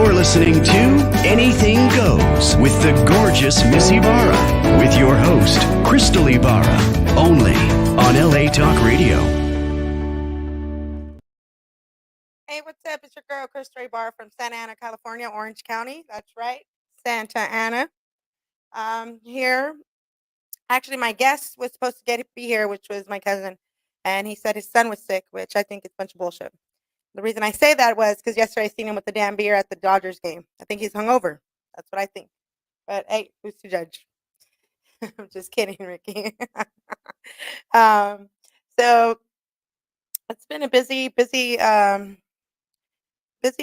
You're listening to Anything Goes with the gorgeous Miss Ibarra with your host, Crystal Ibarra, only on LA Talk Radio. Hey, what's up? It's your girl, Crystal Ibarra from Santa Ana, California, Orange County. That's right, Santa Ana. Here, actually, my guest was supposed to be here, which was my cousin, and he said his son was sick, which I think is a bunch of bullshit. The reason I say that was because yesterday I seen him with the damn beer at the Dodgers game. I think he's hungover. That's what I think. But hey, who's to judge? I'm just kidding, Ricky. um, so it's been a busy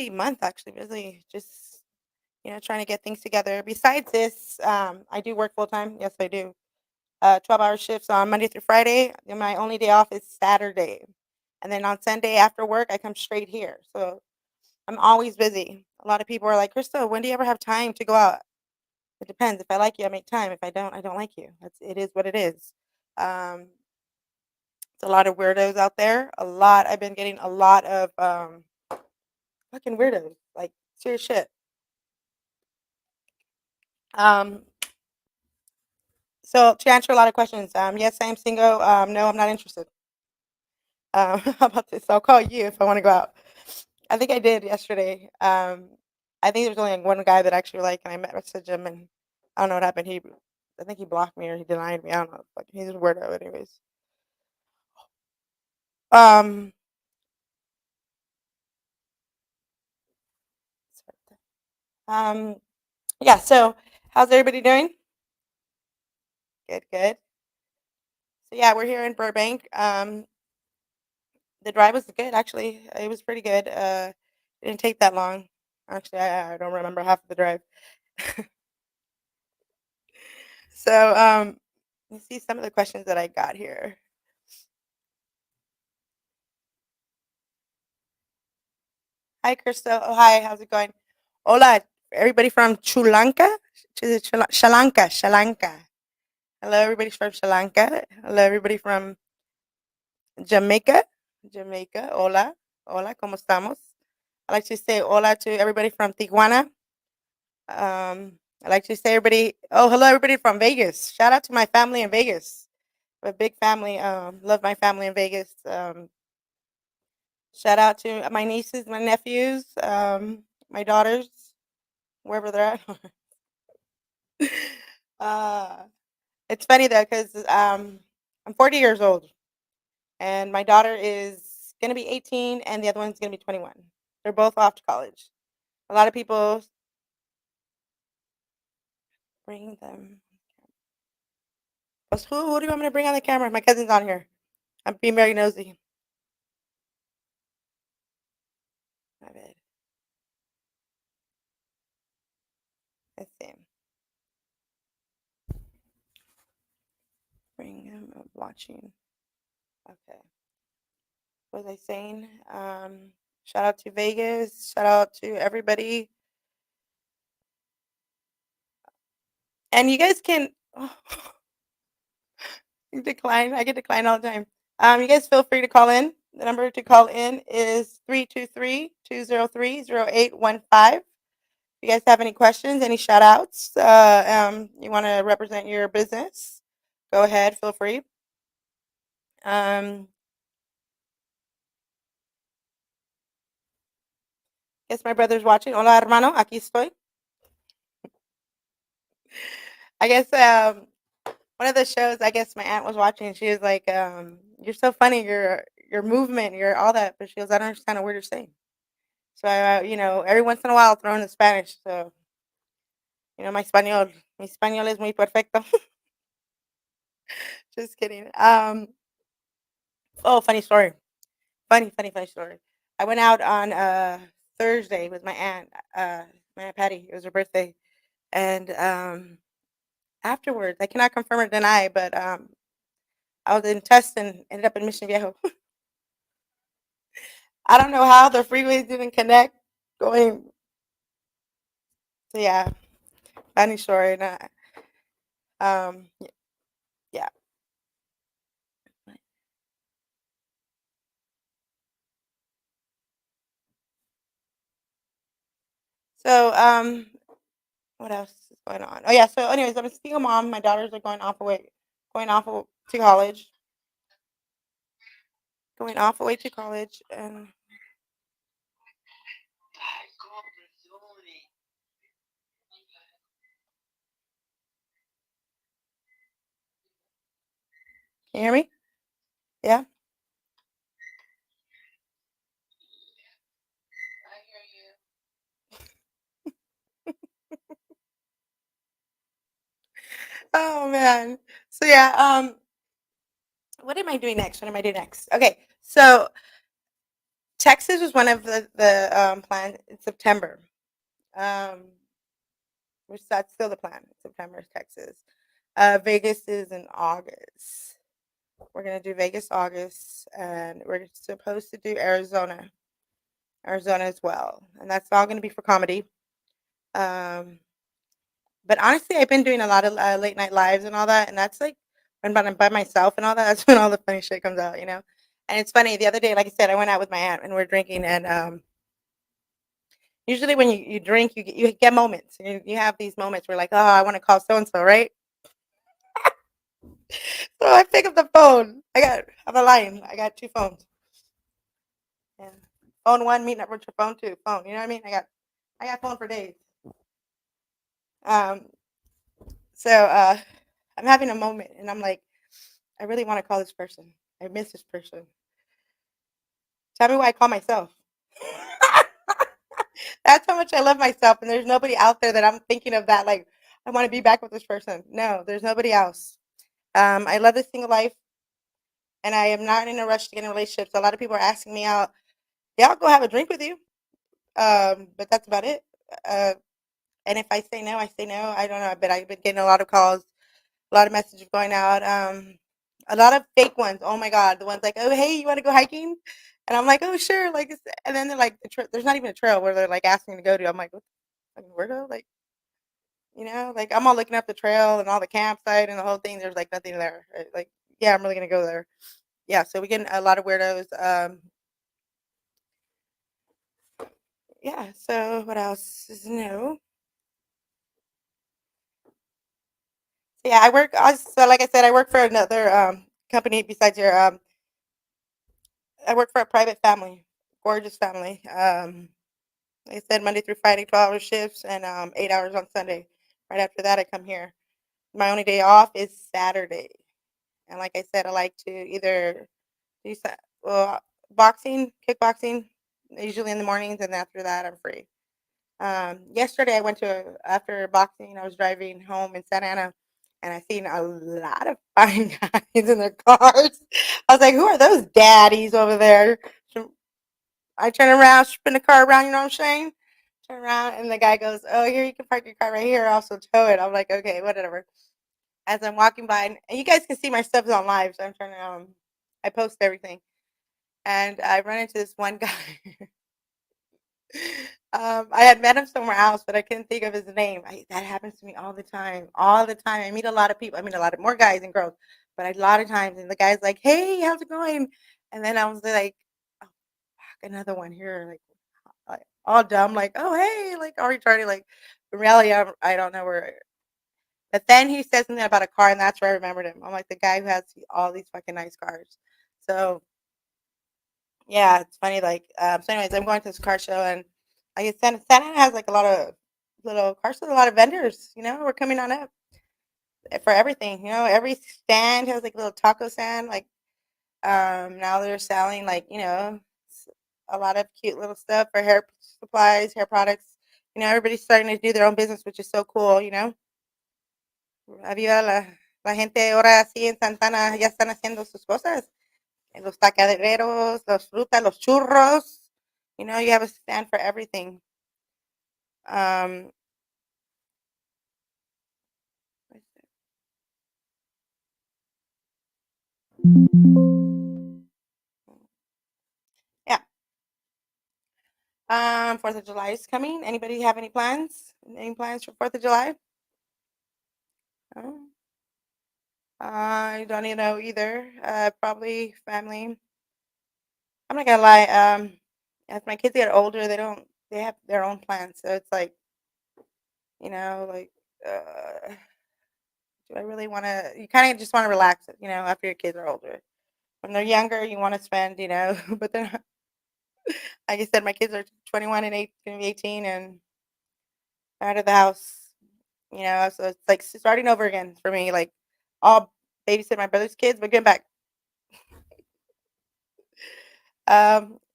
month actually. Busy, just trying to get things together. Besides this, I do work full time. Yes, I do. 12-hour shifts on Monday through Friday. And my only day off is Saturday, and then on Sunday after work, I come straight here. So I'm always busy. A lot of people are like, Crystal, when do you ever have time to go out? It depends. If I like you, I make time. If I don't like you. It is what it is. Um, it's a lot of weirdos out there. A lot. I've been getting a lot of fucking weirdos. Like serious shit. Um, so to answer a lot of questions, yes, I am single. No, I'm not interested. How about this? I'll call you if I want to go out. I think I did yesterday. I think there was only like one guy that actually like, and I messaged him, and I don't know what happened. I think he blocked me or he denied me. I don't know. Like he's a weirdo, anyways. Um, um, yeah. So, how's everybody doing? Good, good. So yeah, we're here in Burbank. The drive was good actually. It was pretty good. It didn't take that long. Actually, I don't remember half of the drive. So, let's see some of the questions that I got here. Hi, Crystal. Oh, hi. How's it going? Hola, everybody from Chulanka. Shalanka, Shalanka. Hello, everybody from Shalanka. Hello, everybody from Jamaica. Jamaica. Hola. Hola, ¿cómo estamos? I like to say hola to everybody from Tijuana. I like to say everybody, oh, hello, everybody from Vegas. Shout out to my family in Vegas. A big family. Love my family in Vegas. Shout out to my nieces, my nephews, my daughters, wherever they're at. uh, it's funny though, because I'm 40 years old, and my daughter is gonna be 18, and the other one's gonna be 21. They're both off to college. A lot of people bring them. Who do you want me to bring on the camera? My cousin's on here. I'm being very nosy. My bad. Let's see. Bring him up watching. Okay. What was I saying? Shout out to Vegas. Shout out to everybody. And you guys can decline. I get declined all the time. You guys feel free to call in. The number to call in is 323-203-0815. If you guys have any questions, any shout outs, you want to represent your business, go ahead, feel free. Guess my brother's watching. Hola, hermano. Aquí estoy. I guess one of the shows, I guess my aunt was watching. She was like, "You're so funny. Your movement, your all that." But she goes, "I don't understand a word you're saying." So every once in a while, I'll throw in the Spanish. So mi español es muy perfecto. Just kidding. Oh, funny story. Funny story. I went out on Thursday with my aunt Patty. It was her birthday, and afterwards, I cannot confirm or deny, but I was in Tustin, ended up in Mission Viejo. I don't know how the freeways didn't connect. Going, so yeah, funny story. Yeah. So, what else is going on? Oh yeah. So, anyways, I'm a single mom. My daughters are going off to college, going off away to college. And can you hear me? Yeah. Oh man. So yeah. What am I doing next? What am I doing next? Okay. So Texas was one of the plans in September. Um, which that's still the plan. September is Texas. Vegas is in August. We're gonna do Vegas August, and we're supposed to do Arizona as well, and that's all gonna be for comedy. Um, but honestly, I've been doing a lot of late night lives and all that, and that's like when I'm by myself and all that. That's when all the funny shit comes out, you know. And it's funny. The other day, like I said, I went out with my aunt and we're drinking, and usually when you drink, you get moments. You have these moments where like, oh, I want to call so and so, right? So I pick up the phone. I'm a line. I got two phones. Yeah. Phone one, meeting up with your phone two. Phone. You know what I mean? I got phone for days. Um, so I'm having a moment and I'm like, I really want to call this person. I miss this person. Tell me why I call myself. That's how much I love myself, and there's nobody out there that I'm thinking of that like I want to be back with this person. No, there's nobody else. I love this single life, and I am not in a rush to get in a relationship. So a lot of people are asking me out. Yeah, I'll go have a drink with you. But that's about it. Uh, and if I say no, I say no. I don't know, but I've been getting a lot of calls, a lot of messages going out. A lot of fake ones. Oh my god, the ones like, oh hey, you want to go hiking? And I'm like, oh sure. Like, and then they're like, there's not even a trail where they're like asking me to go to. I'm like, what the fucking weirdo? Like, like I'm all looking up the trail and all the campsite and the whole thing. There's like nothing there. Right? Like, yeah, I'm really gonna go there. Yeah, so we get a lot of weirdos. Yeah. So what else is new? Yeah, so like I said, I work for another company besides your I work for a private family, gorgeous family. Like I said, Monday through Friday, 12-hour shifts and 8 hours on Sunday. Right after that, I come here. My only day off is Saturday, and like I said, I like to either do boxing, kickboxing, usually in the mornings, and after that, I'm free. Yesterday, I went to after boxing. I was driving home in Santa Ana, and I seen a lot of fine guys in their cars. I was like, "Who are those daddies over there?" So I turn around, spin the car around. You know what I'm saying? Turn around, and the guy goes, "Oh, here you can park your car right here. I'll also tow it." I'm like, "Okay, whatever." As I'm walking by, and you guys can see my stuff is on live, so I'm trying to I post everything, and I run into this one guy. I had met him somewhere else, but I couldn't think of his name. That happens to me all the time. All the time. I meet a lot of people. I mean, a lot of more guys and girls, but a lot of times, and the guy's like, "Hey, how's it going?" And then I was like, "Oh, fuck, another one here." Like all dumb, like, "Oh, hey," like all retarded. Like, in reality, I don't know where. But then he said something about a car, and that's where I remembered him. I'm like the guy who has all these fucking nice cars. So yeah, it's funny, like, so anyways, I'm going to this car show and like I said, Santa Ana has like a lot of little car shows, a lot of vendors, we're coming on up for everything, every stand has like a little taco stand, like, now they're selling like, a lot of cute little stuff for hair supplies, hair products, everybody's starting to do their own business, which is so cool. Arriba la gente ahora así en Santana ya están haciendo sus cosas. Los tacaderos, los frutas, los churros. You have a stand for everything. Um, yeah. 4th of July is coming. Anybody have any plans? Any plans for 4th of July? Oh, I don't even know either. Probably family. I'm not gonna lie. As my kids get older, they have their own plans. So it's like Like, uh, do I really wanna you kinda just wanna relax, after your kids are older. When they're younger, you wanna spend, but they're not like I said, my kids are 21 and gonna be 18 and out of the house, so it's like starting over again for me, like, I'll babysit my brother's kids, but getting back.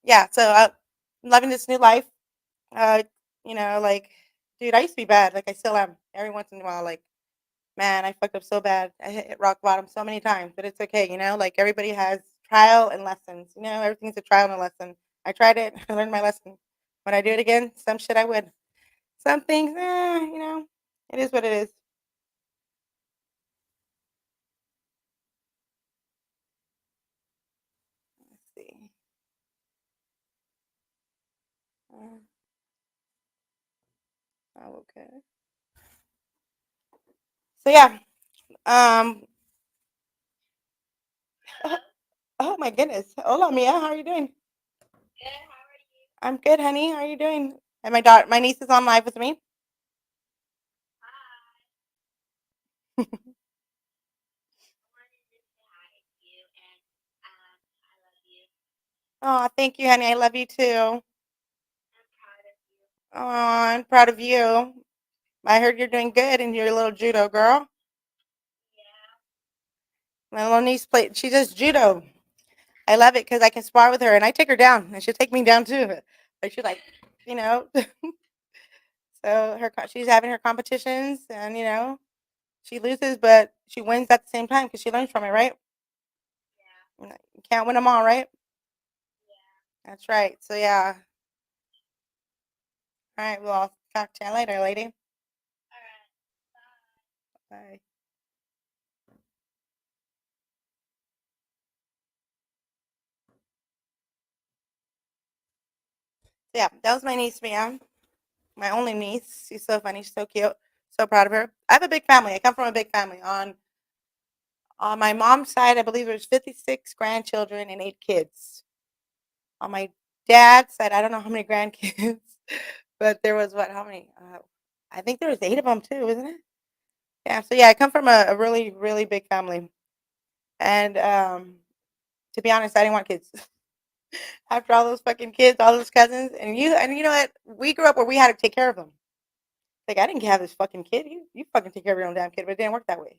Yeah, so, I'm loving this new life, uh, like, dude, I used to be bad, like, I still am. Every once in a while, like, man, I fucked up so bad. I hit rock bottom so many times, but it's okay, like, everybody has trial and lessons, everything's a trial and a lesson. I tried it, I learned my lesson. Would I do it again? Some shit I would. Some things, it is what it is. Let's see. Uh, oh, okay. So yeah, um, oh my goodness. Hola, Mia. How are you doing? I'm good, honey. How are you doing? And my niece is on live with me. Oh, thank you, honey. I love you too. Oh, I'm proud of you. I heard you're doing good in your little judo girl. My little niece she does judo. I love it because I can spar with her and I take her down and she'll take me down too. Like she's like, you know, so she's having her competitions and, she loses, but she wins at the same time because she learns from it, right? You can't win them all, right? That's right. So, yeah. All right. Well, I'll talk to you later, lady. Bye. So, yeah, that was my niece, Mia. My only niece. She's so funny. She's so cute. So proud of her. I have a big family. I come from a big family. On my mom's side, I believe there's 56 grandchildren and 8 kids. On my dad's side, I don't know how many grandkids, but there was what? How many? I think there was 8 of them too, isn't it? Yeah. So yeah, I come from a really, really big family, and to be honest, I didn't want kids. After all those fucking kids, all those cousins, and you know what? We grew up where we had to take care of them. Like I didn't have this fucking kid. You fucking take care of your own damn kid, but it didn't work that way.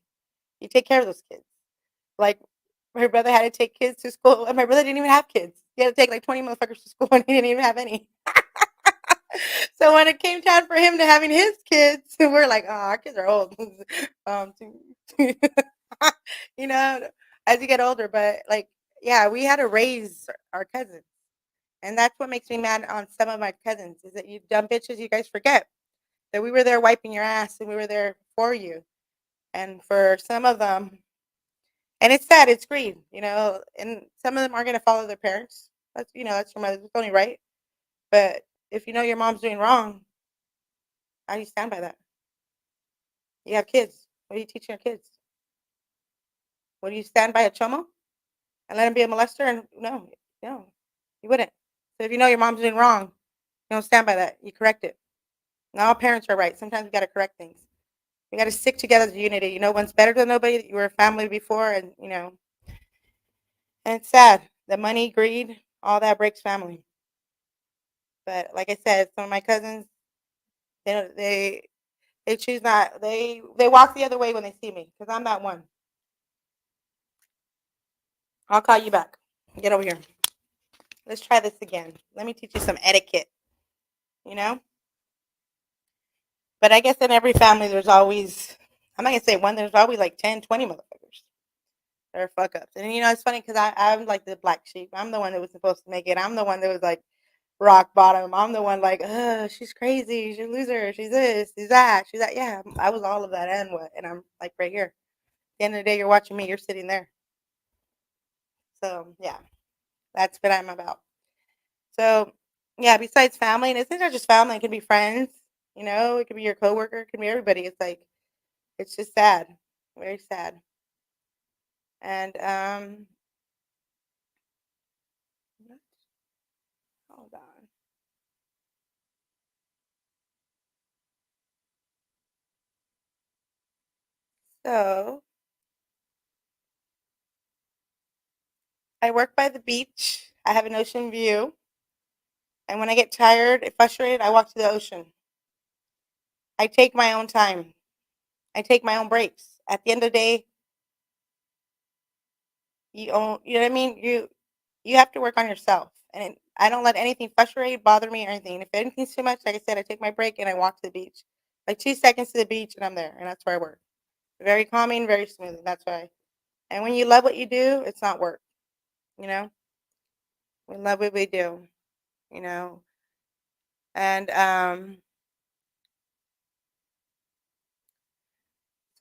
You take care of those kids. Like my brother had to take kids to school, and my brother didn't even have kids. He had to take like 20 motherfuckers to school, and he didn't even have any. So when it came time for him to having his kids, we're like, oh, our kids are old. um, you know, as you get older, but like, yeah, we had to raise our cousins. And that's what makes me mad on some of my cousins is that you dumb bitches, you guys forget that we were there wiping your ass and we were there for you. And for some of them, and it's sad, it's greed, and some of them are going to follow their parents. That's your mother. It's only right. But if you know your mom's doing wrong, how do you stand by that? You have kids. What are you teaching your kids? Would you stand by a chomo and let him be a molester? And no, no, you wouldn't. So if you know your mom's doing wrong, you don't stand by that. You correct it. Not all parents are right. Sometimes we got to correct things. We got to stick together as a unity. One's better than nobody. You were a family before, and it's sad. The money, greed, all that breaks family. But like I said, some of my cousins, they choose not. They walk the other way when they see me because I'm that one. I'll call you back. Get over here. Let's try this again. Let me teach you some etiquette. You know. But I guess in every family, there's always. I'm not gonna say one. There's always like 10, 20 motherfuckers. They're fuck ups. And it's funny because I'm like the black sheep. I'm the one that was supposed to make it. I'm the one that was like rock bottom. I'm the one like, she's crazy. She's a loser. She's this. She's that. She's that. Yeah, I was all of that and what. And I'm like right here. At the end of the day, you're watching me. You're sitting there. So yeah, that's what I'm about. So yeah, besides family, and it's not just family. It can be friends. It can be your coworker. It can be everybody. It's like it's just sad, very sad. And hold on. So I work by the beach. I have an ocean view. And when I get tired and frustrated, I walk to the ocean. I take my own time. I take my own breaks. At the end of the day, you know what I mean? You have to work on yourself. And I don't let anything frustrate, bother me or anything. If anything's too much, like I said, I take my break and I walk to the beach. Like 2 seconds to the beach and I'm there. And that's where I work. Very calming, very smooth. That's why. And when you love what you do, it's not work. You know? We love what we do, you know. And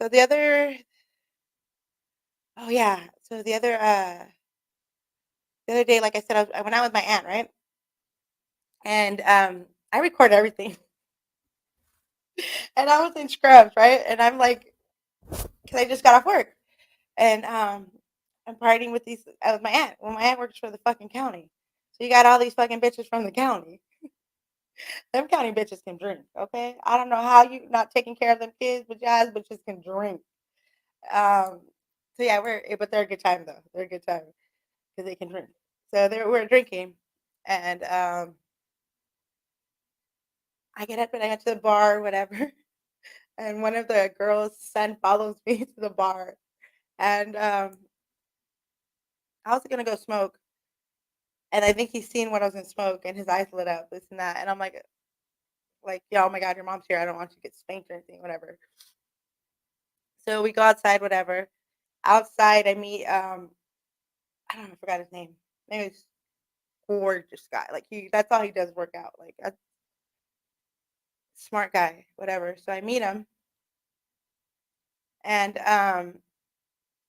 so the other oh yeah. So the other day, like I said, I went out with my aunt, right? And I record everything. And I was in scrubs, right? And I'm like, because I just got off work. And I'm partying with with my aunt. Well, my aunt works for the fucking county. So you got all these fucking bitches from the county. Them county bitches can drink, okay? I don't know how you not taking care of them kids, but y'all bitches can drink. Um, so yeah, but they're a good time though. They're a good time because they can drink. So we're drinking, and I get up and I head to the bar, or whatever. And one of the girls' son follows me to the bar, and I was gonna go smoke, and I think he's seen what I was gonna smoke, and his eyes lit up, this and that, and I'm like, yeah, oh my god, your mom's here. I don't want you to get spanked or anything, whatever. So we go outside, whatever. Outside, I meet I don't know, I forgot his name. Maybe it's gorgeous guy. Like that's all he does work out. Like a smart guy, whatever. So I meet him, and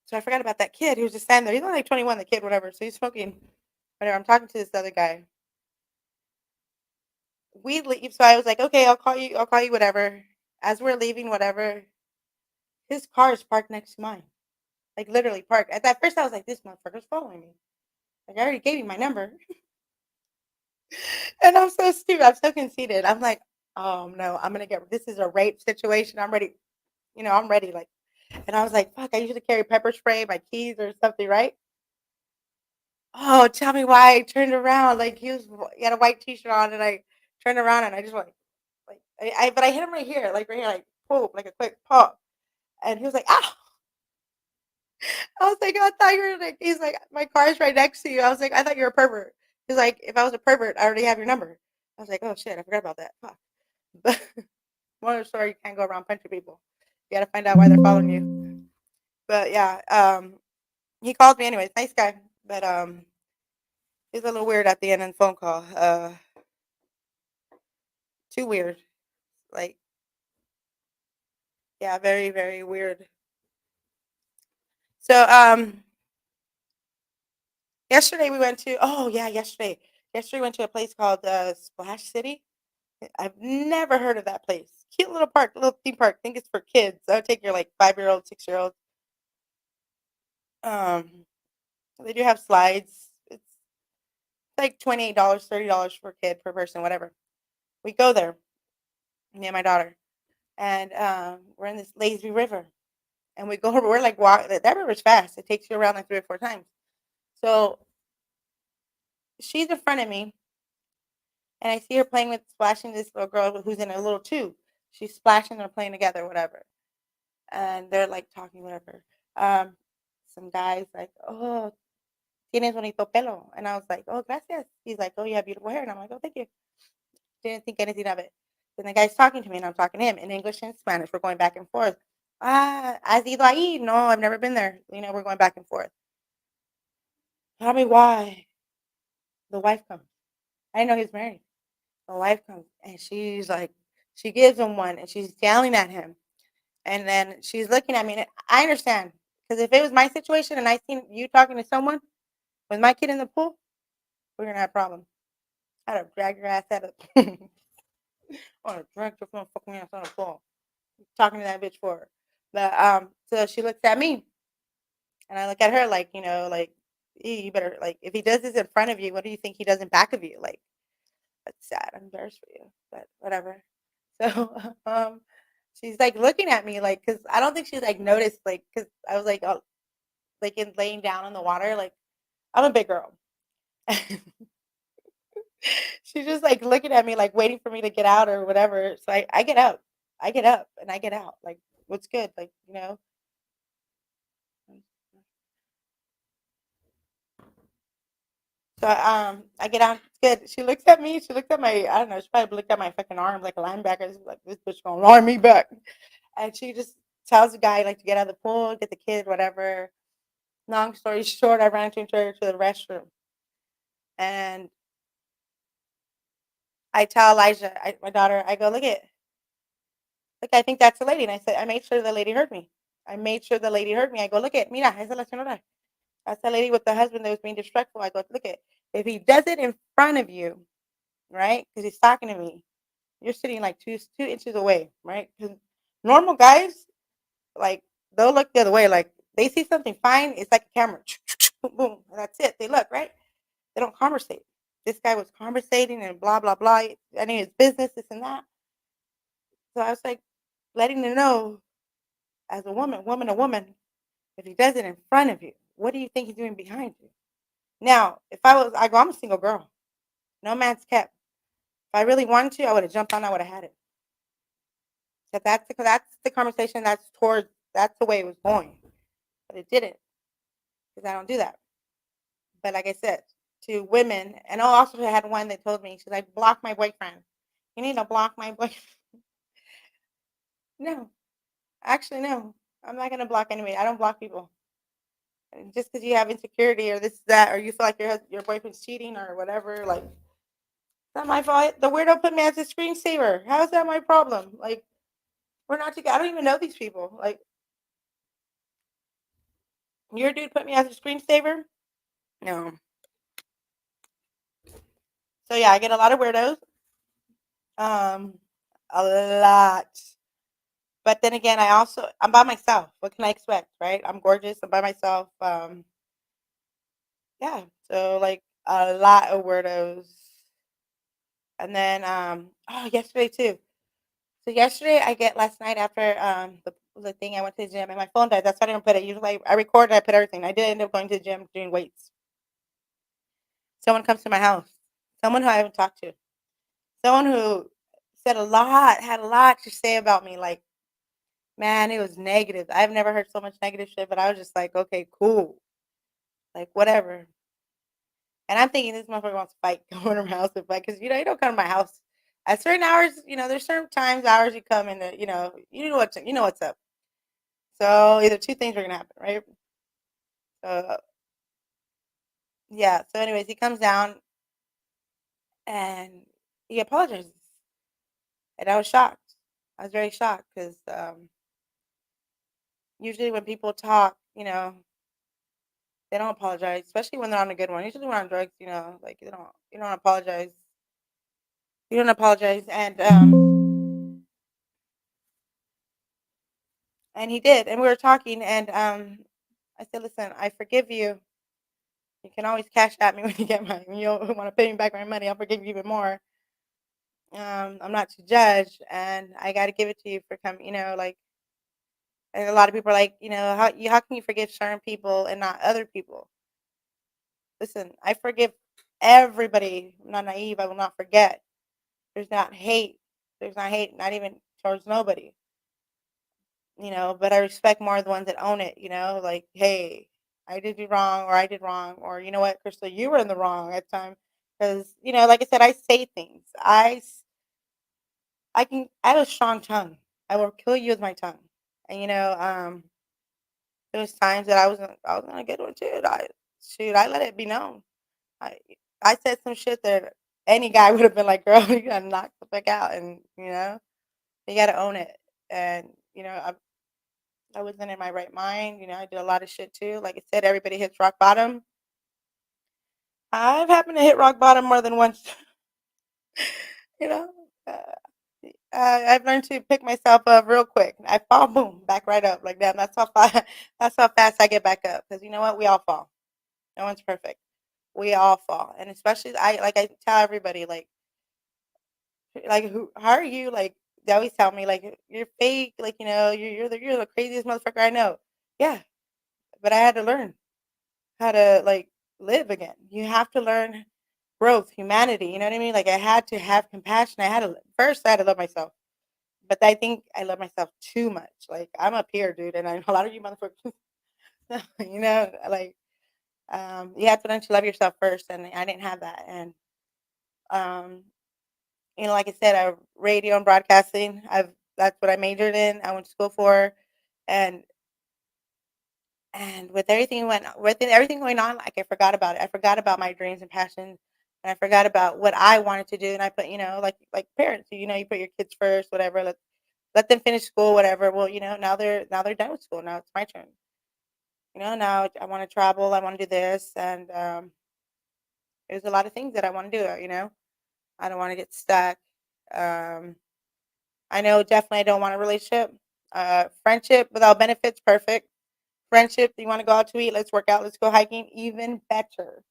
so I forgot about that kid. He was just standing there. He's only like 21, the kid, whatever. So he's smoking, whatever. I'm talking to this other guy. We leave. So I was like, okay, I'll call you. I'll call you, whatever. As we're leaving, whatever, his car is parked next to mine. Like literally parked. At that first, I was like, this motherfucker's following me. Like I already gave you my number, and I'm so stupid. I'm so conceited. I'm like, oh no, I'm gonna get. This is a rape situation. I'm ready. I'm ready. Like, and I was like, fuck. I usually carry pepper spray, my keys, or something, right? Oh, tell me why I turned around. Like he had a white t-shirt on, and I turned around and I just went like but I hit him right here, like boom, like a quick pop. And he was like, "Ah!" I was like, "I thought you were like." He's like, "My car's right next to you." I was like, "I thought you were a pervert." He's like, "If I was a pervert, I already have your number." I was like, "Oh shit, I forgot about that." Fuck. But moral of the story, you can't go around punching people. You got to find out why they're following you. But yeah, he called me anyways. Nice guy, but he's a little weird at the end of the phone call. Too weird. Like, yeah, very, very weird. So, yesterday we went to oh yeah, yesterday. Yesterday we went to a place called Splash City. I've never heard of that place. Cute little park, little theme park. I think it's for kids. I would take your like 5-year-old, 6-year-old. Um, they do have slides. It's like $28, $30 per kid per person, whatever. We go there, me and my daughter, and we're in this lazy river, and we go. We're like walk. That river's fast. It takes you around like 3 or 4 times. So she's in front of me, and I see her playing with splashing this little girl who's in a little tube. She's splashing. They're playing together, whatever, and they're like talking, whatever. Um, some guys like, oh, tienes bonito pelo, and I was like, oh, gracias. He's like, oh, you have beautiful hair, and I'm like, oh, thank you. Didn't think anything of it. Then the guy's talking to me, and I'm talking to him in English and Spanish. We're going back and forth. Ah, ¿has ido ahí? No, I've never been there. We're going back and forth. Tell me why. The wife comes. I didn't know he was married. The wife comes, and she's like, she gives him one, and she's yelling at him. And then she's looking at me, and I understand. Because if it was my situation and I seen you talking to someone with my kid in the pool, we're going to have a problem. I'd have dragged your ass out of or dragged your fucking ass on the pool. Talking to that bitch for her. But so she looks at me, and I look at her like, like, you better like if he does this in front of you, what do you think he does in back of you? Like that's sad. I'm embarrassed for you, but whatever. So she's like looking at me like, cause I don't think she like noticed like, cause I was like, oh, like in laying down in the water. Like I'm a big girl. She's just like looking at me like waiting for me to get out or whatever. So I get up. I get up and I get out. Like, what's good? Like, you know. So I get out. It's good. She looks at me. She looked at my. I don't know. She probably looked at my fucking arm like a linebacker. She's like, this bitch gonna arm me back. And she just tells the guy like to get out of the pool, get the kid, whatever. Long story short, I ran into her to the restroom, and I tell Elijah, my daughter, I go, look, I think that's the lady. And I said, I made sure the lady heard me. I made sure the lady heard me. I go, look at, mira, esa es la señora. That's the lady with the husband that was being disrespectful. I go, look at, if he does it in front of you, right? Because he's talking to me, you're sitting like two inches away, right? Because normal guys, like, they'll look the other way. Like, they see something fine, it's like a camera. Boom, boom, and that's it. They look, right? They don't conversate. This guy was conversating and blah, blah, blah. I mean, his business, this and that. So I was like, letting them know, as a woman, a woman, if he does it in front of you, what do you think he's doing behind you? Now, if I go, I'm a single girl. No man's kept. If I really wanted to, I would have jumped on. I would have had it. So that's the conversation. That's the way it was going, but it didn't because I don't do that. But like I said, to women, and I also had one that told me she's like, block my boyfriend. You need to block my boyfriend. No, actually, no. I'm not gonna block anybody. I don't block people. And just because you have insecurity or this that, or you feel like your boyfriend's cheating or whatever, like it's not my fault. The weirdo put me as a screensaver. How is that my problem? Like we're not together. I don't even know these people. Like your dude put me as a screensaver. No. So yeah, I get a lot of weirdos. Um, a lot. But then again, I'm by myself. What can I expect, right? I'm gorgeous. I'm by myself. Yeah. So like a lot of weirdos. And then yesterday too. So yesterday I get last night after the thing I went to the gym and my phone died. That's why I didn't put it. Usually I record and I put everything. I did end up going to the gym doing weights. Someone comes to my house. Someone who I haven't talked to. Someone who had a lot to say about me. Like, man, it was negative. I've never heard so much negative shit, but I was just like, okay, cool. Like, whatever. And I'm thinking this motherfucker wants to fight, go in my house and fight. Because, you don't come to my house. At certain hours, there's certain times, hours you come in that, you know what's up. So either two things are gonna happen, right? So yeah. So anyways, he comes down and he apologizes, and I was shocked. I was very shocked because usually when people talk, they don't apologize, especially when they're on a good one. Usually when on drugs, like you don't apologize. You don't apologize, and he did, and we were talking, and I said, listen, I forgive you. You can always cash at me when you get when you want to pay me back my money. I'll forgive you even more. I'm not to judge, and I got to give it to you for coming. Like and a lot of people are like, how can you forgive certain people and not other people? Listen, I forgive everybody. I'm not naive. I will not forget. There's not hate. There's not hate, not even towards nobody. But I respect more the ones that own it. Like, hey, I did you wrong, or I did wrong, or you know what, Crystal, you were in the wrong at the time. Because like I said, I say things. I have a strong tongue. I will kill you with my tongue. And there was times that I was gonna get one too. I let it be known. I I said some shit that any guy would have been like, girl, you gotta knock the fuck out, and you gotta own it. And I wasn't in my right mind. I did a lot of shit too. Like I said, everybody hits rock bottom. I've happened to hit rock bottom more than once. you know. Uh, I've learned to pick myself up real quick. I fall, boom, back right up like that. That's how fast. That's how fast I get back up. Because you know what, we all fall. No one's perfect. We all fall, and especially I tell everybody like who? How are you like? they always tell me like you're fake, like you're the craziest motherfucker I know. Yeah, but I had to learn how to like live again. You have to learn growth, humanity. You know what I mean? Like I had to have compassion. First I had to love myself, but I think I love myself too much. Like I'm up here, dude, and I know a lot of you motherfuckers, like you have to learn to love yourself first, and I didn't have that. And um, like I said, I radio and broadcasting. I've That's what I majored in. I went to school for, and with everything going on, like I forgot about it. I forgot about my dreams and passions, and I forgot about what I wanted to do. And I put, like parents, you put your kids first, whatever. Let them finish school, whatever. Well, now they're done with school. Now it's my turn. Now I want to travel. I want to do this, and there's a lot of things that I want to do. I don't want to get stuck. Um, I know definitely I don't want a relationship. Friendship without benefits, perfect. Friendship, you want to go out to eat? Let's work out. Let's go hiking. Even better.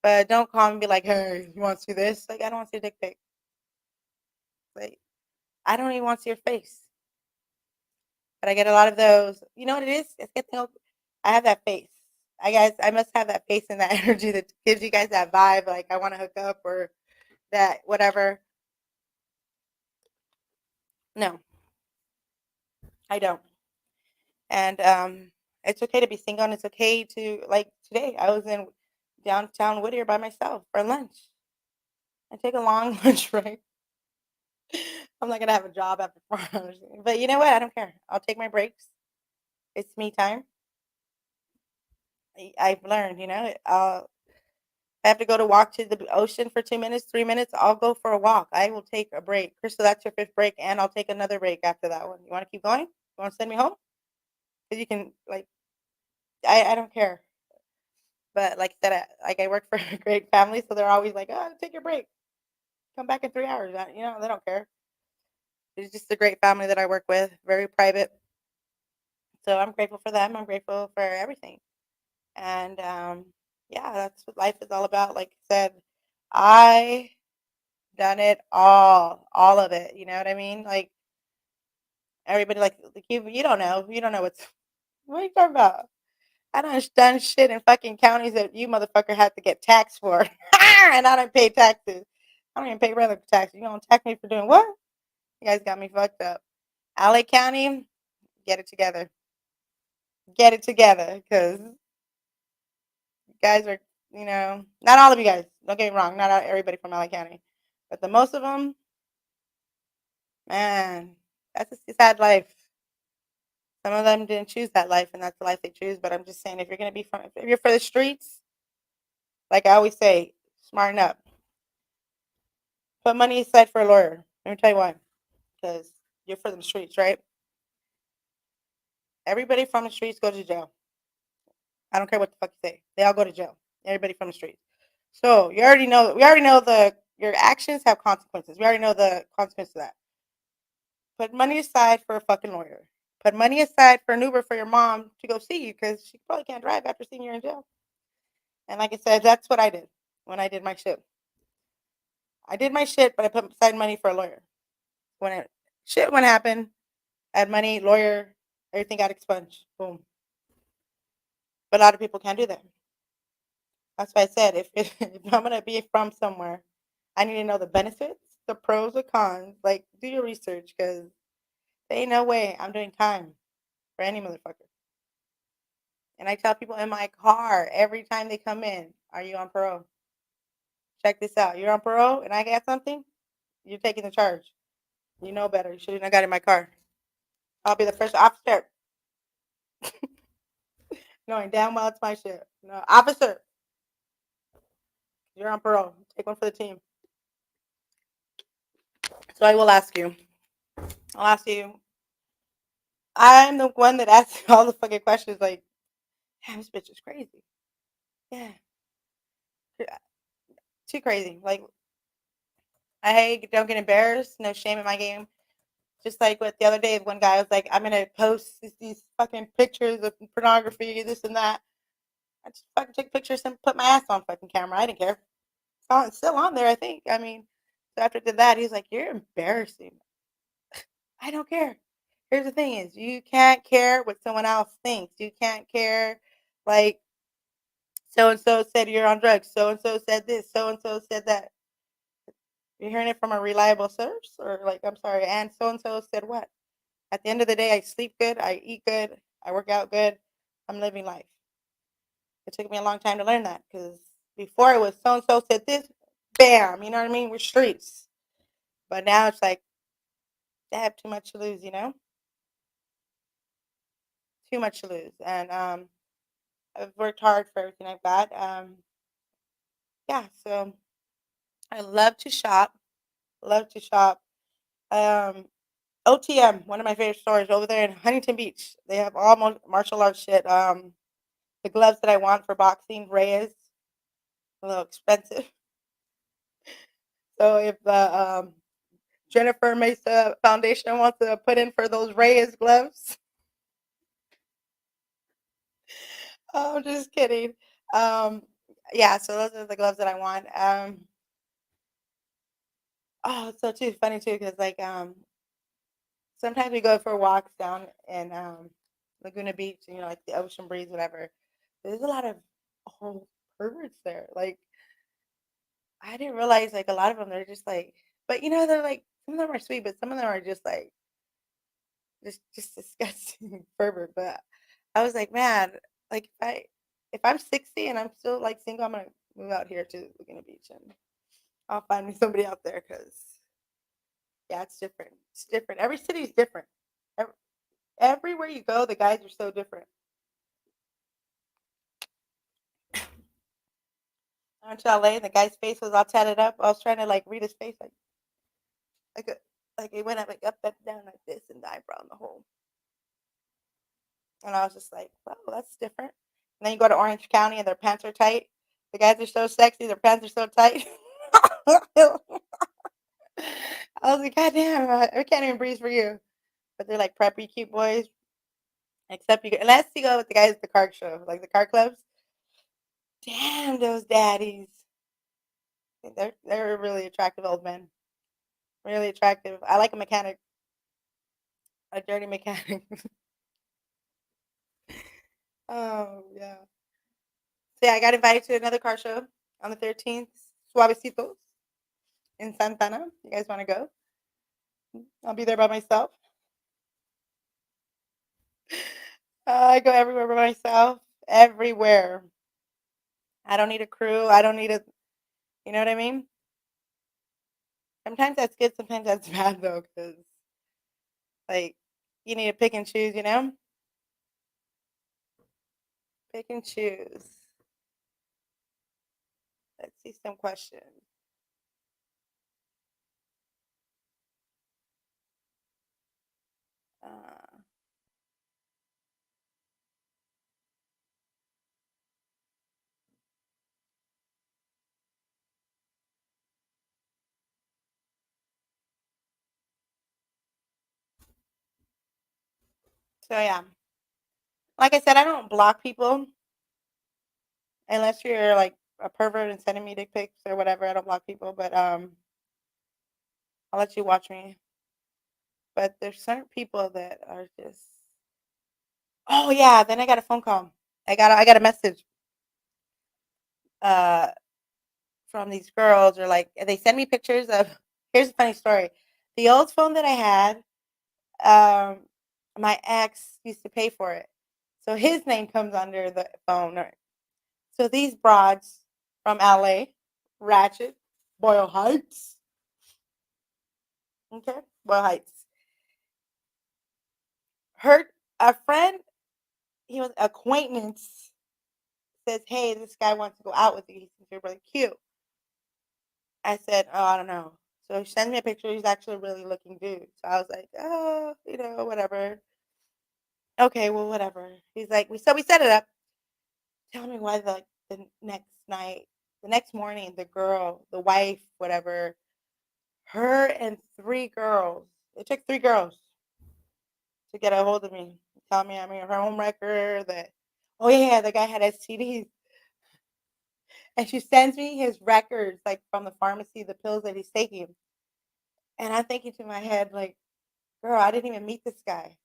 But don't call me and be like, hey, you want to see this? Like, I don't want to see a dick pic. Like, I don't even want to see your face. But I get a lot of those. You know what it is? I have that face. I must have that face and that energy that gives you guys that vibe. Like, I want to hook up or that whatever. No, I don't. And it's okay to be single, and it's okay to like today. I was in downtown Whittier by myself for lunch. I take a long lunch break. I'm not gonna have a job after 4 hours, but you know what? I don't care. I'll take my breaks. It's me time. I've learned, if I have to go to walk to the ocean for 2 minutes, 3 minutes, I'll go for a walk. I will take a break. Crystal, that's your fifth break, and I'll take another break after that one. You want to keep going? You want to send me home? Because you can, like, I don't care. But like I said, I work for a great family, so they're always like, "Oh, take your break. Come back in 3 hours." They don't care. It's just a great family that I work with, very private. So I'm grateful for them. I'm grateful for everything. And yeah, that's what life is all about. Like I said, I done it all of it. You know what I mean? Like everybody, like you don't know what are you talking about? I done shit in fucking counties that you motherfucker had to get taxed for, and I don't pay taxes. I don't even pay regular taxes. You gonna tax me for doing what? You guys got me fucked up. LA County, get it together. Get it together, because you guys are, not all of you guys. Don't get me wrong. Not everybody from LA County, but the most of them, man, that's a sad life. Some of them didn't choose that life, and that's the life they choose. But I'm just saying, if you're for the streets, like I always say, smarten up. Put money aside for a lawyer. Let me tell you why. Because you're for the streets, right? Everybody from the streets go to jail. I don't care what the fuck you say. They all go to jail. Everybody from the streets. So we already know your actions have consequences. We already know the consequence of that. Put money aside for a fucking lawyer. Put money aside for an Uber for your mom to go see you, because she probably can't drive after seeing you in jail. And like I said, that's what I did when I did my shit. I did my shit, but I put aside money for a lawyer. When happened, I had money, lawyer, everything got expunged. Boom. But a lot of people can't do that. That's why I said if I'm gonna be from somewhere, I need to know the benefits, the pros, the cons. Like, do your research, because there ain't no way I'm doing time for any motherfucker. And I tell people in my car every time they come in, "Are you on parole? Check this out. You're on parole, and I got something. You're taking the charge. You know better. You should have not got in my car. I'll be the first officer, knowing damn well it's my shit. No, officer, you're on parole. Take one for the team." So I will ask you. I'll ask you. I'm the one that asks all the fucking questions. Like, damn, this bitch is crazy. Yeah, too crazy. Like, don't get embarrassed. No shame in my game. Just like with the other day, one guy was like, "I'm gonna post these fucking pictures of pornography, this and that." I just fucking took pictures and put my ass on fucking camera. I didn't care. It's still on there, I think. I mean, so after I did that, he's like, "You're embarrassing." I don't care. Here's the thing is you can't care what someone else thinks. You can't care like so and so said you're on drugs. So and so said this. So and so said that. You're hearing it from a reliable source, or like I'm sorry, and so said what? At the end of the day, I sleep good, I eat good, I work out good, I'm living life. It took me a long time to learn that because before it was so and so said this, bam, you know what I mean? We're streets. But now it's like I have too much to lose, too much to lose, and I've worked hard for everything I've got. Yeah, so I love to shop. Love to shop. Um, OTM, one of my favorite stores over there in Huntington Beach. They have all martial arts shit. The gloves that I want for boxing, Reyes, a little expensive. So if the Jennifer Mesa Foundation wants to put in for those Reyes gloves, oh, I'm just kidding. Um, yeah, so those are the gloves that I want. Oh, it's so too funny too because like sometimes we go for walks down in Laguna Beach, like the ocean breeze, whatever. There's a lot of oh, perverts there. Like I didn't realize like a lot of them they're just like, but they're like some of them are sweet, but some of them are just like just disgusting pervert. But I was like, man, like if I'm 60 and I'm still like single, I'm gonna move out here to Laguna Beach and I'll find me somebody out there because yeah, it's different. It's different. Every city is different. Ev- Everywhere you go, the guys are so different. I went to LA and the guy's face was all tatted up. I was trying to like read his face like like it went up, down like this and the eyebrow and the whole. And I was just like, "Wow, that's different." And then you go to Orange County and their pants are tight. The guys are so sexy, their pants are so tight. I was like, "God damn, I can't even breathe for you." But they're like preppy, cute boys. Except unless you go with the guys at the car show, like the car clubs. Damn, those daddies. They're really attractive old men. Really attractive. I like a mechanic, a dirty mechanic. Oh yeah. So yeah, I got invited to another car show on the 13th, Suavecitos in Santana. You guys want to go? I'll be there by myself. I go everywhere by myself. Everywhere. I don't need a crew. I don't need a. You know what I mean? Sometimes that's good. Sometimes that's bad though, because like you need to pick and choose. Pick and choose. Let's see some questions. Uh, so yeah, like I said, I don't block people unless you're like a pervert and sending me dick pics or whatever. I don't block people, but I'll let you watch me. But there's certain people that are just. Oh yeah, then I got a phone call. I got a message uh from these girls or like they send me pictures of. Here's a funny story. The old phone that I had, um, my ex used to pay for it, so his name comes under the phone. So these broads from LA, Ratchet, Boyle Heights, okay, Boyle Heights. Her a friend, he was acquaintance says, "Hey, this guy wants to go out with you. He thinks you're really cute." I said, "Oh, I don't know." So he sends me a picture. He's actually a really looking dude. So I was like, "Oh, whatever." Okay, well, whatever. He's like, we set it up. Tell me why the next night, the next morning, the girl, the wife, whatever, her and three girls. It took three girls to get a hold of me. Tell me, I mean, her home record. That oh yeah, the guy had STDs, and she sends me his records like from the pharmacy, the pills that he's taking. And I'm thinking to my head like, Girl, I didn't even meet this guy.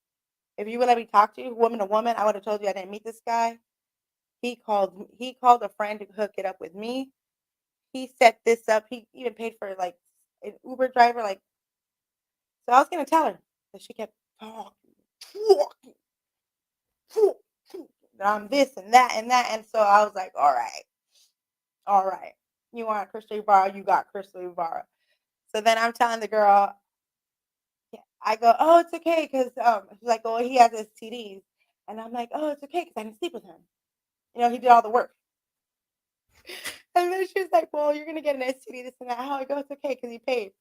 If you would let me talk to you, woman to woman, I would have told you I didn't meet this guy. He called a friend to hook it up with me. He set this up. He even paid for like an Uber driver. Like, so I was gonna tell her, but she kept talking, talking, talking, that I'm this and that and that. And so I was like, all right. You want Crystal Ibarra, you got Crystal Ibarra. So then I'm telling the girl, yeah, I go, oh, it's okay, because she's like, oh, he has STDs, and I'm like, oh, it's okay, because I didn't sleep with him. You know, he did all the work. And then she's like, well, you're gonna get an STD, this and that. How I go, it's okay, because he paid.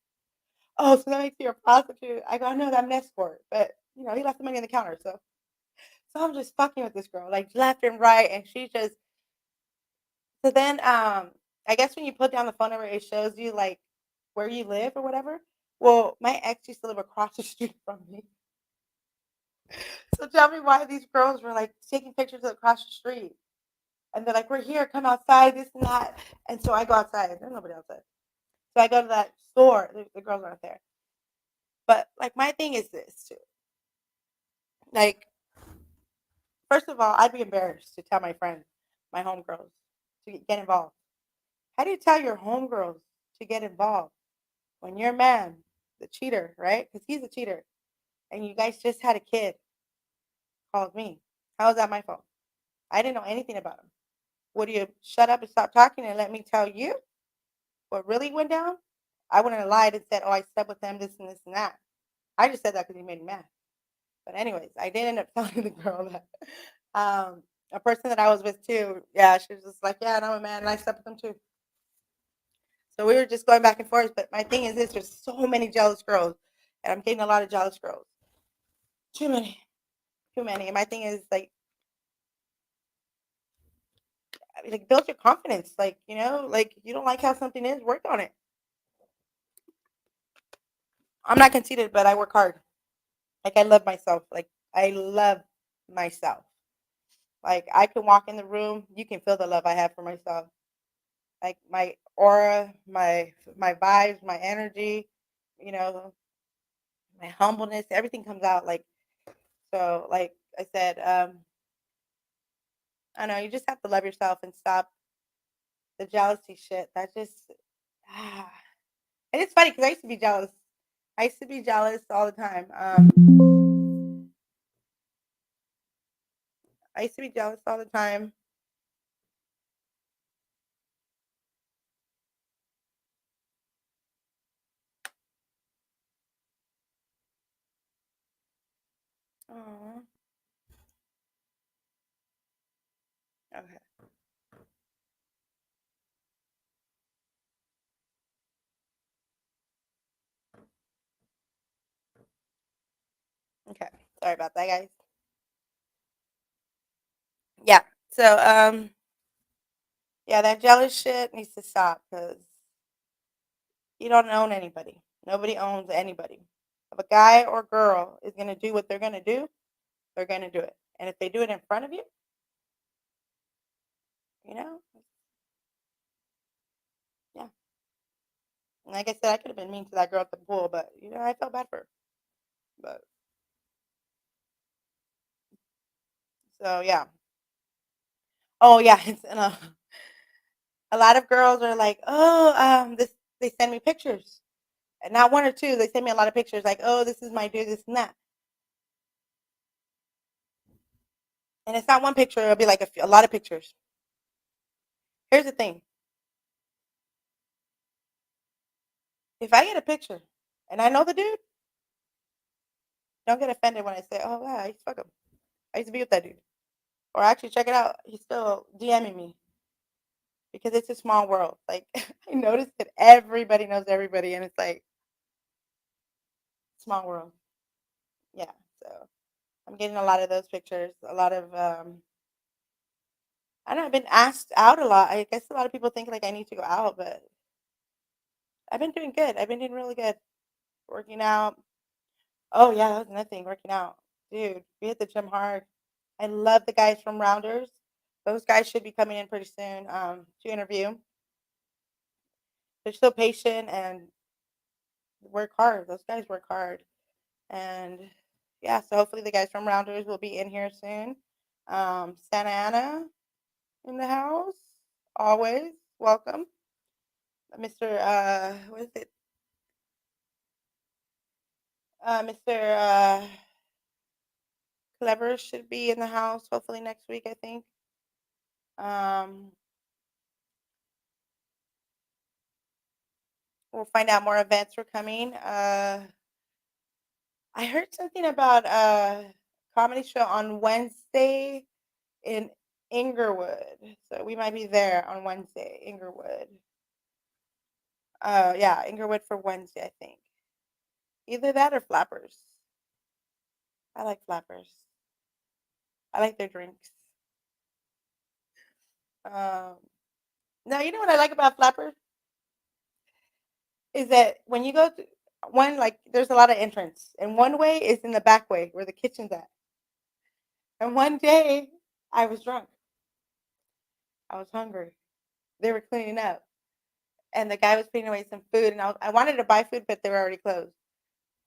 Oh, so that makes you a prostitute. I go, I know that I'm an escort, but you know, he left the money on the counter, so I'm just fucking with this girl, like left and right, and she just. So then, I guess when you put down the phone number, it shows you like where you live or whatever. Well, my ex used to live across the street from me. So tell me why these girls were like taking pictures across the street. And they're like, we're here, come outside, this and that. And so I go outside. There's nobody outside. So I go to that store. The girls aren't there. But like my thing is this too. Like, first of all, I'd be embarrassed to tell my friends, my homegirls, to get involved. How do you tell your homegirls to get involved when your man, the cheater, right? Because he's a cheater, and you guys just had a kid, called me. How is that my fault? I didn't know anything about him. Would you shut up and stop talking and let me tell you what really went down? I wouldn't have lied and said, oh, I slept with him, this and this and that. I just said that because he made me mad. But anyways, I did end up telling the girl that a person that I was with too, yeah, she was just like, yeah, and I'm a man and I slept with him too. So we were just going back and forth. But my thing is this, there's so many jealous girls. And I'm getting a lot of jealous girls. Too many. Too many. And my thing is like build your confidence. Like, you know, like you don't like how something is, work on it. I'm not conceited, but I work hard. Like I love myself. Like I love myself. Like I can walk in the room, you can feel the love I have for myself. Like my aura, my vibes, my energy, you know, my humbleness, everything comes out. Like so, like I said, I know you just have to love yourself and stop the jealousy shit. That just ah. And it's funny because I used to be jealous. I used to be jealous all the time. I used to be jealous all the time. Oh, okay, okay. Sorry about that, guys. Yeah. So, yeah, that jealous shit needs to stop because you don't own anybody. Nobody owns anybody. If a guy or girl is gonna do what they're gonna do it. And if they do it in front of you, you know, yeah. And like I said, I could have been mean to that girl at the pool, but you know, I felt bad for her. But so yeah. Oh yeah, it's a lot of girls are like, oh, this they send me pictures. And not one or two, they send me a lot of pictures like, oh, this is my dude, this and that. And it's not one picture, it'll be like a lot of pictures. Here's the thing. If I get a picture and I know the dude, don't get offended when I say, oh wow, I used to fuck him. I used to be with that dude. Or actually check it out. He's still DMing me because it's a small world. Like I noticed that everybody knows everybody and it's like small world. Yeah. So I'm getting a lot of those pictures. A lot of I don't know, I've been asked out a lot. I guess a lot of people think like I need to go out, but I've been doing good. I've been doing really good. Working out. Oh yeah, that was another thing, working out. Dude, we hit the gym hard. I love the guys from Rounders. Those guys should be coming in pretty soon to interview. They're so patient and work hard. Those guys work hard. And yeah, so hopefully the guys from Rounders will be in here soon. Santa Ana in the house, always welcome. Mr. What is it? Mr. Clever should be in the house hopefully next week, I think. Um, we'll find out more events are coming. I heard something about a comedy show on Wednesday in Inglewood. So we might be there on Wednesday, Inglewood. Yeah, Inglewood for Wednesday, I think. Either that or Flappers. I like Flappers. I like their drinks. Um, now, you know what I like about Flappers is that when you go to one, like, there's a lot of entrance, and one way is in the back way where the kitchen's at. And one day, I was drunk. I was hungry. They were cleaning up, and the guy was putting away some food, and I wanted to buy food, but they were already closed.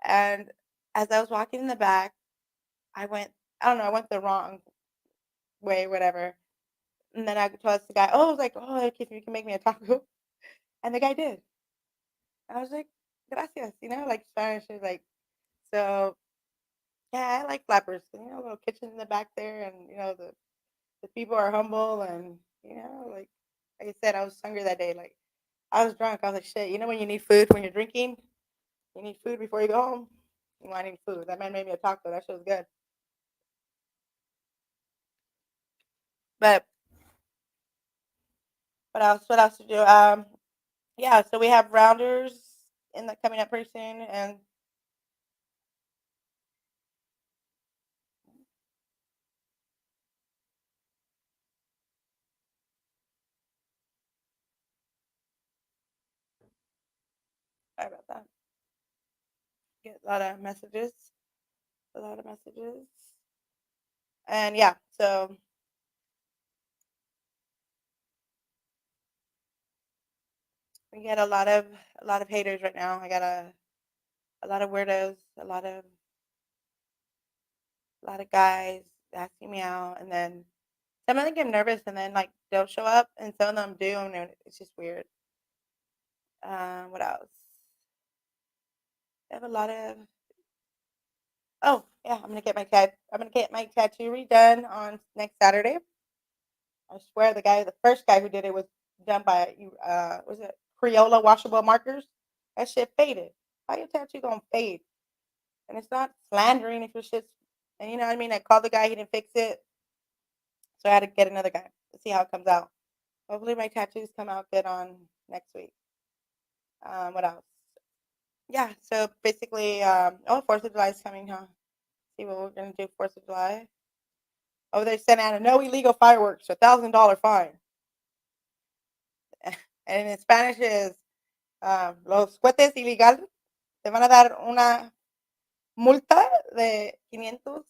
And as I was walking in the back, I went, I don't know, I went the wrong way, whatever. And then I told the guy, oh, I was like, oh, if you can make me a taco. And the guy did. And I was like, gracias, like Spanish is like, so yeah, I like flappers. Little kitchen in the back there, and the people are humble, and like I said, I was hungry that day. Like I was drunk. I was like, shit. You know when you need food when you're drinking, you need food before you go home. I need food. That man made me a taco. That shit was good. But what else? What else to do? Yeah. So we have rounders in the coming up pretty soon, and sorry about that. Get a lot of messages. A lot of messages. And yeah, so we get a lot of haters right now. I got a lot of weirdos, a lot of guys asking me out, and then some of them get nervous, and then like they'll show up, and some of them do, and it's just weird. What else? I have a lot of. Oh yeah, I'm gonna get my tattoo redone on next Saturday. I swear the first guy who did it was done by was it Crayola washable markers? That shit faded. How your tattoo gonna fade? And it's not slandering if your shit's, and you know what I mean. I called the guy, he didn't fix it, so I had to get another guy to see how it comes out. Hopefully my tattoos come out good on next week. What else? Yeah, so basically, 4th of July is coming, huh? See what we're gonna do 4th of July. Oh, they sent out a no illegal fireworks, $1,000 fine. And in Spanish is los cohetes ilegales te van a dar una multa de 500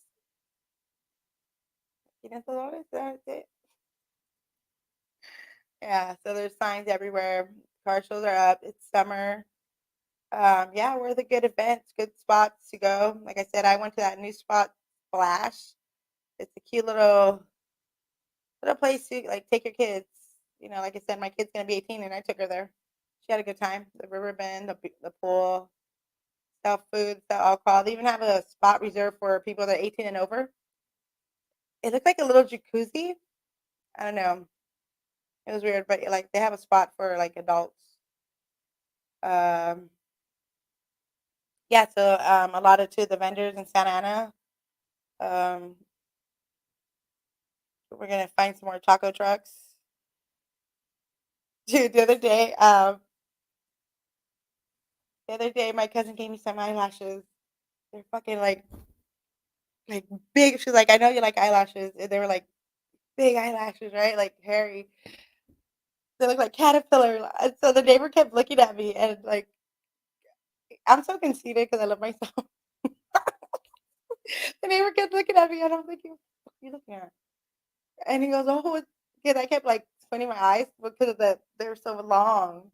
$500. Yeah, so there's signs everywhere. Car shows are up. It's summer. Yeah, where are the good events, good spots to go? Like I said, I went to that new spot, Splash. It's a cute little place to like take your kids. Like I said, my kid's gonna be 18, and I took her there. She had a good time. The river bend, the pool, sell food, sell alcohol. They even have a spot reserved for people that are 18 and over. It looked like a little jacuzzi. I don't know. It was weird, but like they have a spot for like adults. Um, yeah, so a lot of the vendors in Santa Ana. Um, we're gonna find some more taco trucks. Dude, the other day, my cousin gave me some eyelashes. They're fucking like big. She's like, I know you like eyelashes. And they were like big eyelashes, right? Like hairy. They look like caterpillar. And so the neighbor kept looking at me, and like I'm so conceited because I love myself. The neighbor kept looking at me, and I'm thinking, what are you looking at? And he goes, oh, because I kept like squinting my eyes because they're so long.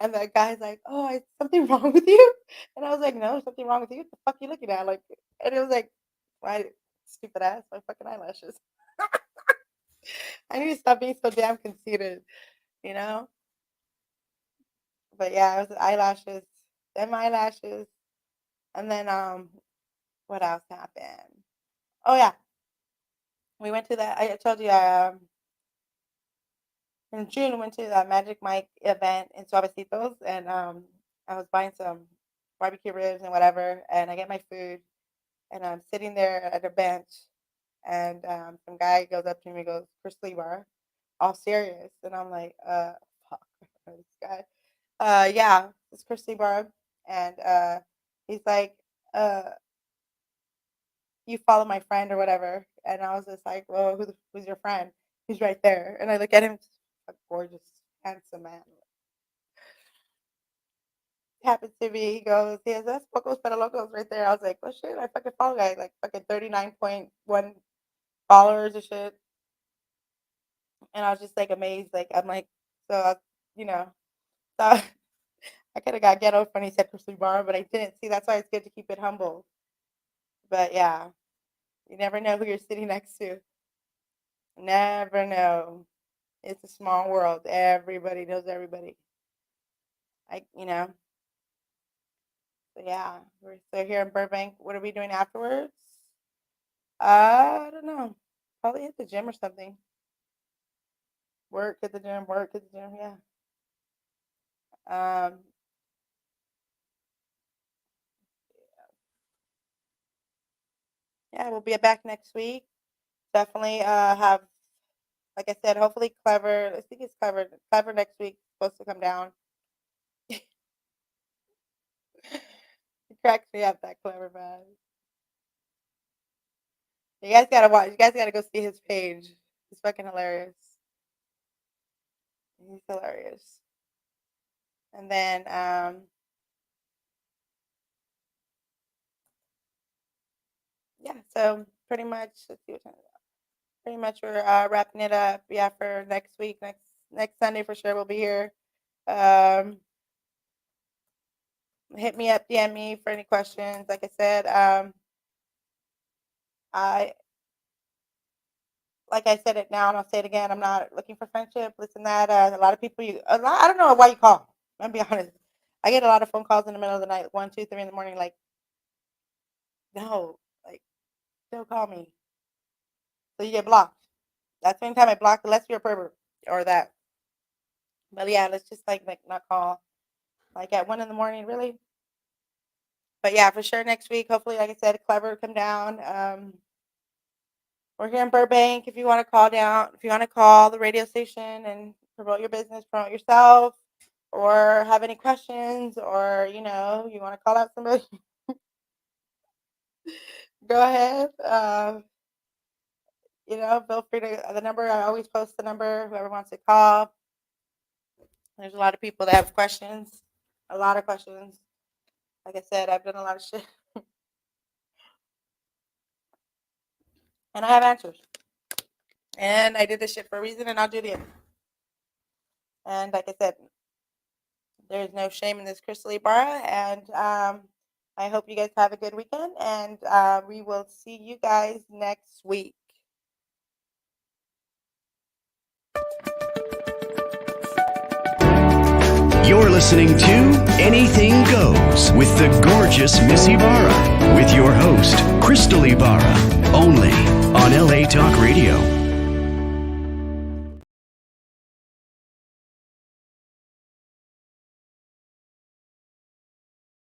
And the guy's like, "Oh, is something wrong with you?" And I was like, "No, there's something wrong with you. What the fuck you looking at?" Like, and it was like, "Why, stupid ass, my fucking eyelashes." I need to stop being so damn conceited, you know? But yeah, it was eyelashes, them eyelashes, and then what else happened? Oh yeah, we went to that. I told you in June we went to that Magic Mike event in Suavecitos, and I was buying some barbecue ribs and whatever, and I get my food, and I'm sitting there at a bench, and some guy goes up to me and goes, "Crystal Ibarra," all serious, and I'm like, fuck, this guy. Yeah, it's Crystal Ibarra, and he's like, uh, "You follow my friend or whatever," and I was just like, "Well, who's your friend?" He's right there, and I look at him, a gorgeous, handsome man. Happens to be, he goes, he has "That's Pocos Pero Locos" right there. I was like, "Oh shit, I fucking follow guy, like fucking 39.1 followers and shit." And I was just like amazed. Like I'm like, so you know, so I could have got ghetto when he said Crystal Bar, but I didn't see. That's why it's good to keep it humble. But yeah, you never know who you're sitting next to. Never know. It's a small world. Everybody knows everybody. So yeah, we're still here in Burbank. What are we doing afterwards? I don't know. Probably hit the gym or something. Work at the gym. Work at the gym. Yeah. Um. Yeah, we'll be back next week. Definitely have, like I said, hopefully Clever. I think it's Clever. Clever next week supposed to come down. He cracks me up, that Clever man. You guys gotta watch. You guys gotta go see his page. He's fucking hilarious. He's hilarious. And then yeah. So pretty much, let's see what time. Pretty much we're wrapping it up. Yeah, for next week. Next Sunday for sure we'll be here. Um, Hit me up, DM me for any questions. Like I said, I like I said it now and I'll say it again. I'm not looking for friendship. Listen, that a lot of people I don't know why you call. I'm gonna be honest. I get a lot of phone calls in the middle of the night, 1, 2, 3 in the morning. Like, no, like, don't call me. So you get blocked. That same time I block, unless you're a pervert or that. But yeah, let's just like not call. Like at 1 in the morning, really. But yeah, for sure next week. Hopefully, like I said, Clever come down. We're here in Burbank. If you want to call down, if you want to call the radio station and promote your business, promote yourself, or have any questions, or you want to call out somebody, go ahead. Feel free to the number. I always post the number. Whoever wants to call. There's a lot of people that have questions. A lot of questions. Like I said, I've done a lot of shit, and I have answers. And I did this shit for a reason, and I'll do it again. And like I said, there's no shame in this, Crystal Ibarra. And I hope you guys have a good weekend. And we will see you guys next week. You're listening to Anything Goes with the gorgeous Miss Ibarra with your host, Crystal Ibarra, only on LA Talk Radio.